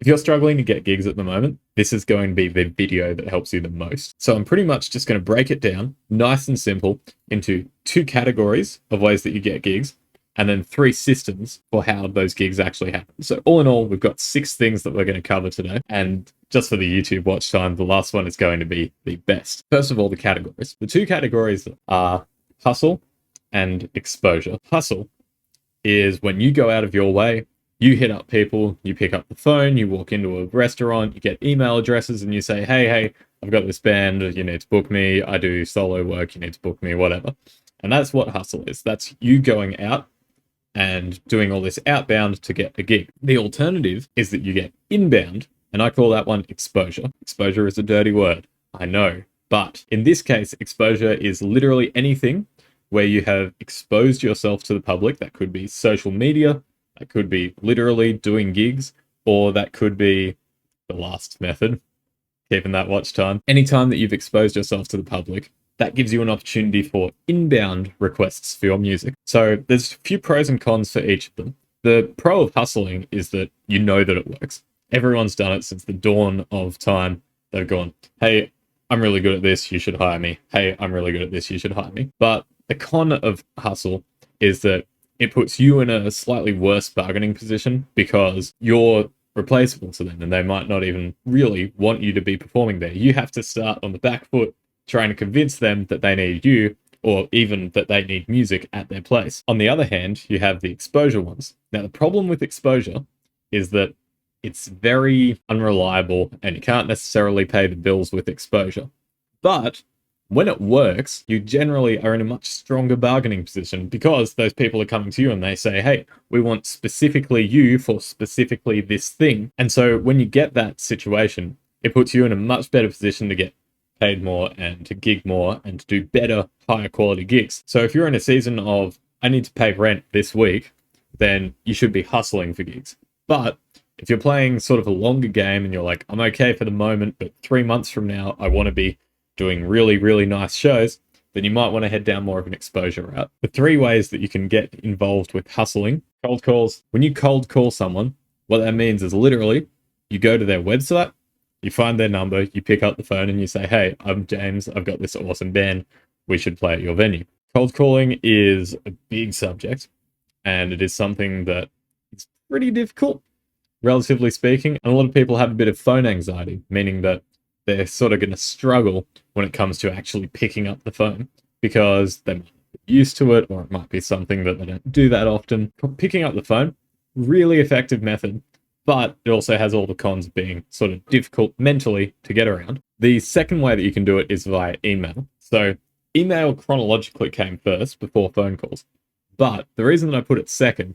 If you're struggling to get gigs at the moment, this is going to be the video that helps you the most. So I'm pretty much just going to break it down nice and simple into 2 categories of ways that you get gigs, and then 3 systems for how those gigs actually happen. So all in all, we've got 6 things that we're going to cover today. And just for the YouTube watch time, the last one is going to be the best. First of all, the categories. The 2 categories are hustle and exposure. Hustle is when you go out of your way, you hit up people, you pick up the phone, you walk into a restaurant, you get email addresses and you say, hey, I've got this band, you need to book me. I do solo work, you need to book me, whatever. And that's what hustle is. That's you going out and doing all this outbound to get a gig. The alternative is that you get inbound, and I call that one exposure. Exposure is a dirty word, I know. But in this case, exposure is literally anything where you have exposed yourself to the public. That could be social media, that could be literally doing gigs, or that could be the last method, keeping that watch time. Anytime that you've exposed yourself to the public, that gives you an opportunity for inbound requests for your music. So there's a few pros and cons for each of them. The pro of hustling is that you know that it works. Everyone's done it since the dawn of time. They've gone, hey, I'm really good at this, you should hire me. Hey, I'm really good at this, you should hire me. But the con of hustle is that it puts you in a slightly worse bargaining position because you're replaceable to them and they might not even really want you to be performing there. You have to start on the back foot trying to convince them that they need you, or even that they need music at their place. On the other hand, you have the exposure ones. Now, the problem with exposure is that it's very unreliable and you can't necessarily pay the bills with exposure. But when it works, you generally are in a much stronger bargaining position because those people are coming to you and they say, hey, we want specifically you for specifically this thing. And so when you get that situation, it puts you in a much better position to get paid more and to gig more and to do better, higher quality gigs. So if you're in a season of, I need to pay rent this week, then you should be hustling for gigs. But if you're playing sort of a longer game and you're like, I'm okay for the moment, but 3 months from now, I want to be doing really, really nice shows, then you might want to head down more of an exposure route. The 3 ways that you can get involved with hustling: cold calls. When you cold call someone, what that means is literally you go to their website, you find their number, you pick up the phone and you say, hey, I'm James, I've got this awesome band, we should play at your venue. Cold calling is a big subject and it is something that is pretty difficult, relatively speaking. And a lot of people have a bit of phone anxiety, meaning that they're sort of going to struggle when it comes to actually picking up the phone because they're used to it, or it might be something that they don't do that often. Picking up the phone, really effective method, but it also has all the cons of being sort of difficult mentally to get around. The second way that you can do it is via email. So email chronologically came first before phone calls, but the reason that I put it second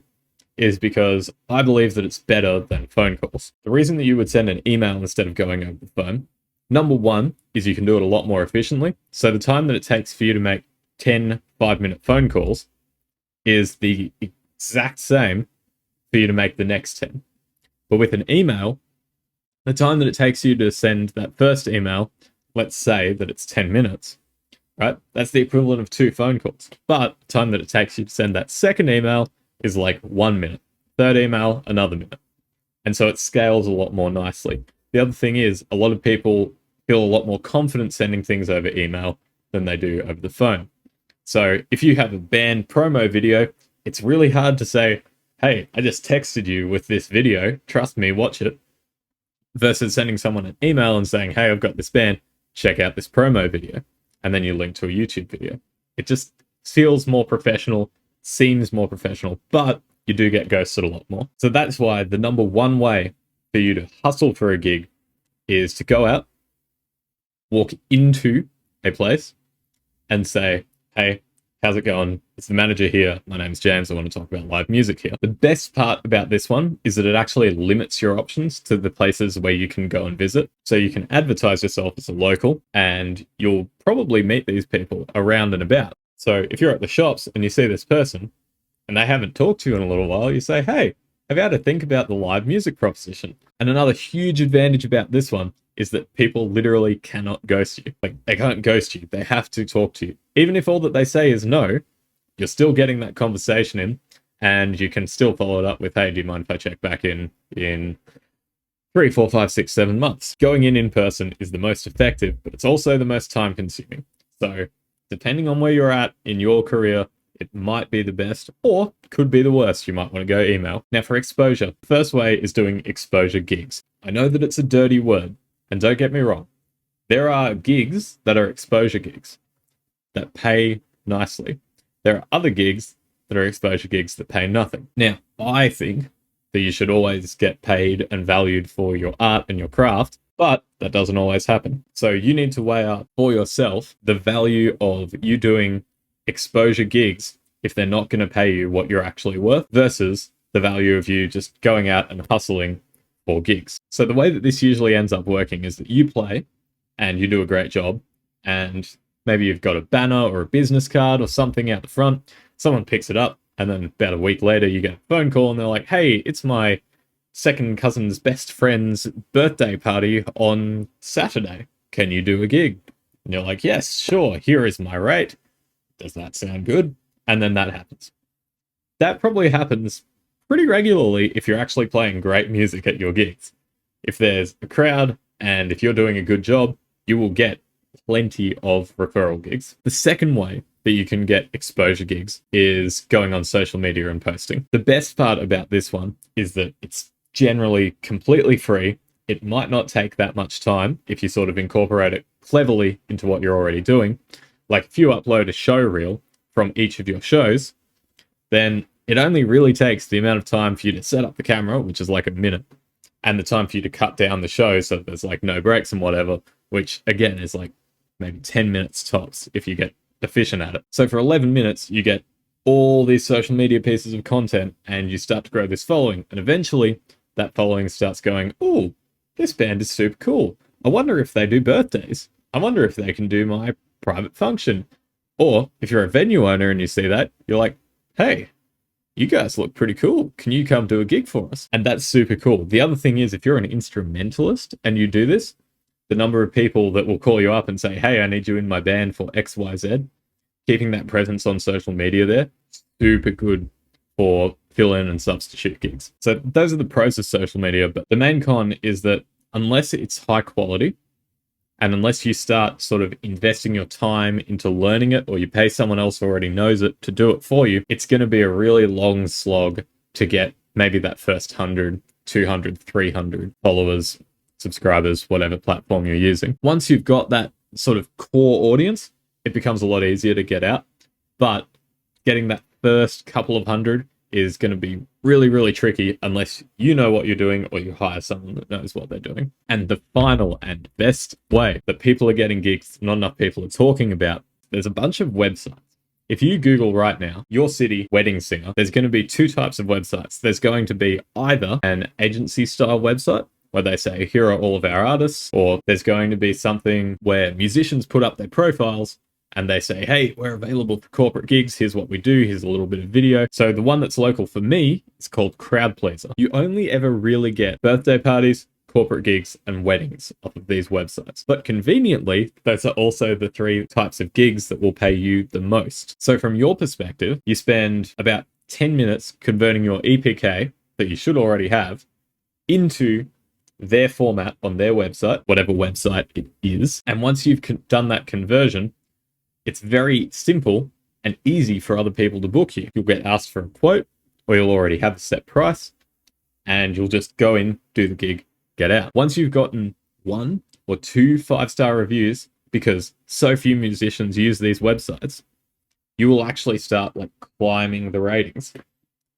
is because I believe that it's better than phone calls. The reason that you would send an email instead of going over the phone, number one, is you can do it a lot more efficiently. So the time that it takes for you to make 10 5-minute phone calls is the exact same for you to make the next 10. But with an email, the time that it takes you to send that first email, let's say that it's 10 minutes, right? That's the equivalent of 2 phone calls. But the time that it takes you to send that second email is like 1 minute. Third email, another minute. And so it scales a lot more nicely. The other thing is, a lot of people feel a lot more confident sending things over email than they do over the phone. So if you have a band promo video, it's really hard to say, hey, I just texted you with this video, trust me, watch it, versus sending someone an email and saying, hey, I've got this band, check out this promo video, and then you link to a YouTube video. It just feels more professional, seems more professional, but you do get ghosted a lot more. So that's why the number one way for you to hustle for a gig is to go out, walk into a place and say, hey, how's it going? It's the manager here. My name's James. I want to talk about live music here. The best part about this one is that it actually limits your options to the places where you can go and visit. So you can advertise yourself as a local and you'll probably meet these people around and about. So if you're at the shops and you see this person and they haven't talked to you in a little while, you say, hey, have you had to think about the live music proposition? And another huge advantage about this one is that people literally cannot ghost you. Like, they can't ghost you. They have to talk to you. Even if all that they say is no, you're still getting that conversation in, and you can still follow it up with, hey, do you mind if I check back in 3, 4, 5, 6, 7 months. Going in person is the most effective, but it's also the most time consuming. So depending on where you're at in your career, it might be the best or could be the worst. You might want to go email. Now for exposure, the first way is doing exposure gigs. I know that it's a dirty word, and don't get me wrong. There are gigs that are exposure gigs that pay nicely. There are other gigs that are exposure gigs that pay nothing. Now, I think that you should always get paid and valued for your art and your craft, but that doesn't always happen. So you need to weigh up for yourself the value of you doing exposure gigs if they're not going to pay you what you're actually worth versus the value of you just going out and hustling for gigs. So the way that this usually ends up working is that you play and you do a great job, and maybe you've got a banner or a business card or something out the front. Someone picks it up, and then about a week later, you get a phone call and they're like, hey, it's my second cousin's best friend's birthday party on Saturday. Can you do a gig? And you're like, yes, sure. Here is my rate. Does that sound good? And then that happens. That probably happens pretty regularly if you're actually playing great music at your gigs. If there's a crowd and if you're doing a good job, you will get plenty of referral gigs. The second way that you can get exposure gigs is going on social media and posting. The best part about this one is that it's generally completely free. It might not take that much time if you sort of incorporate it cleverly into what you're already doing. Like if you upload a show reel from each of your shows, then it only really takes the amount of time for you to set up the camera, which is like a minute, and the time for you to cut down the show so there's like no breaks and whatever, which again is like maybe 10 minutes tops if you get efficient at it. So for 11 minutes, you get all these social media pieces of content and you start to grow this following. And eventually that following starts going, oh, this band is super cool. I wonder if they do birthdays. I wonder if they can do my private function. Or if you're a venue owner and you see that, you're like, hey, you guys look pretty cool. Can you come do a gig for us? And that's super cool. The other thing is if you're an instrumentalist and you do this, the number of people that will call you up and say, hey, I need you in my band for XYZ, keeping that presence on social media there, super good for fill-in and substitute gigs. So those are the pros of social media, but the main con is that unless it's high quality, and unless you start sort of investing your time into learning it, or you pay someone else who already knows it to do it for you, it's going to be a really long slog to get maybe that first 100, 200, 300 followers, subscribers, whatever platform you're using. Once you've got that sort of core audience, it becomes a lot easier to get out. But getting that first couple of hundred is going to be really, really tricky unless you know what you're doing or you hire someone that knows what they're doing. And the final and best way that people are getting gigs, not enough people are talking about, there's a bunch of websites. If you Google right now, your city wedding singer, there's going to be two types of websites. There's going to be either an agency style website where they say, here are all of our artists, or there's going to be something where musicians put up their profiles and they say, hey, we're available for corporate gigs. Here's what we do. Here's a little bit of video. So the one that's local for me is called Crowdpleaser. You only ever really get birthday parties, corporate gigs, and weddings off of these websites. But conveniently, those are also the three types of gigs that will pay you the most. So from your perspective, you spend about 10 minutes converting your EPK that you should already have into their format on their website, whatever website it is. And once you've done that conversion, it's very simple and easy for other people to book you. You'll get asked for a quote, or you'll already have a set price, and you'll just go in, do the gig, get out. Once you've gotten 1 or 2 5-star reviews, because so few musicians use these websites, you will actually start like climbing the ratings.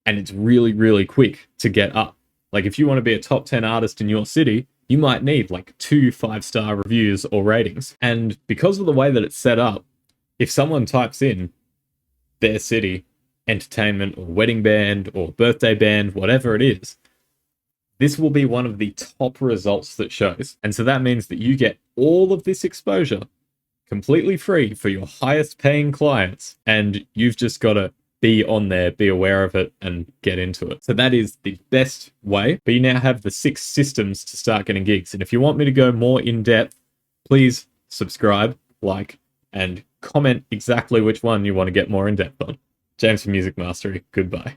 And it's really, really quick to get up. Like if you want to be a top 10 artist in your city, you might need like 2 5-star reviews or ratings. And because of the way that it's set up, if someone types in their city, entertainment or wedding band or birthday band, whatever it is, this will be one of the top results that shows. And so that means that you get all of this exposure completely free for your highest paying clients. And you've just got to be on there, be aware of it, and get into it. So that is the best way. But you now have the 6 systems to start getting gigs. And if you want me to go more in depth, please subscribe, like, and comment exactly which one you want to get more in depth on. James for Music Mastery. Goodbye.